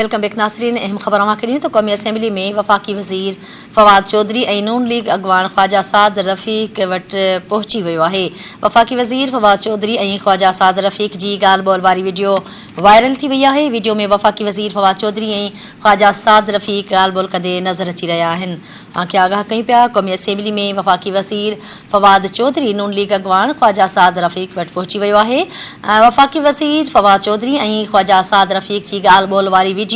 Welcome back Nasreen. अहम ख़बर के लिए तो कौमी असम्बली में वफाकी वज़ीर फवाद चौधरी ऐं नून लीग अगवान ख्वाजा साद रफ़ीक वट पहुंची वियो है। वफाकी वज़ीर फवाद चौधरी ऐं ख्वाजा साद रफ़ीक जी ॻाल्हि ॿोल वारी वीडियो वायरल थी वई आहे। वीडियो में वफाकी वज़ीर फवाद चौधरी ऐं ख्वाजा साद रफ़ीक ॻाल्हि ॿोल कंदे नज़र अची रहिया आहिनि। तव्हांखे आगाह कयूं पिया, कौमी असम्बली में वफाकी वज़ीर फवाद चौधरी नून लीग अगवान ख्वाजा साद रफ़ीक वट पहुंची वियो आहे। वफाकी वज़ीर फवाद चौधरी ऐं ख्वाजा साद रफ़ीक जी ॻाल्हि ॿोल वारी वीडियो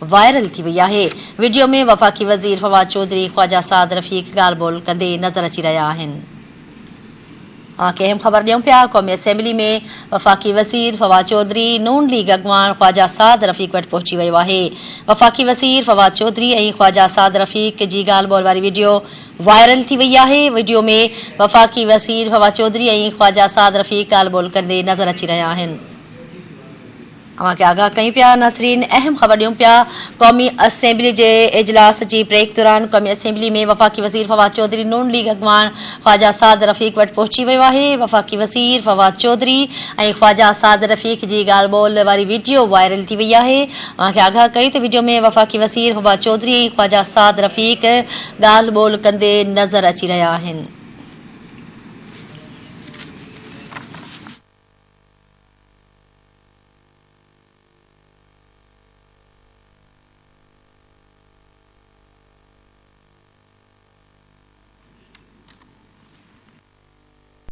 वायरल थी वई आहे। वीडियो में वफाकी वज़ीर फवाद चौधरी ख्वाजा साद रफ़ीक ॻाल्हि ॿोल कंदे नज़र अची रहिया आहिनि। अहम ख़बर ॾियूं पिया, कौमी असम्बली में वफाकी वज़ीर फवाद चौधरी नून लीग अगवान ख्वाजा साद रफ़ीक वट पहुंची वियो आहे। वफाकी वज़ीर फवाद चौधरी ऐं ख्वाजा साद रफ़ीक जी ॻाल्हि ॿोल वारी वीडियो वायरल थी वई आहे। वीडियो में वफाकी वज़ीर फवाद चौधरी ऐं ख्वाजा साद रफ़ीक ॻाल्हि ॿोल कंदे नज़र अची रहिया आहिनि। अवांखे आगाह कयूं पिया नासरीन। अहम ख़बर ॾियूं पिया, कौमी असम्बली के इजलास की ब्रेक दौरान कौमी असम्बली में वफाकी वज़ीर फवाद चौधरी नून लीग अगवान ख्वाजा साद रफ़ीक वट पहुंची वियो आहे। वफाकी वज़ीर फवाद चौधरी ऐं ख्वाजा साद रफ़ीक जी ॻाल्हि ॿोल वारी वीडियो वायरल थी वई आहे। अवांखे आगाह कई त वीडियो में वफाकी वज़ीर फवाद चौधरी ऐं ख्वाजा साद रफ़ीक ॻाल्हि ॿोल कंदे नज़र अची रहिया आहिनि।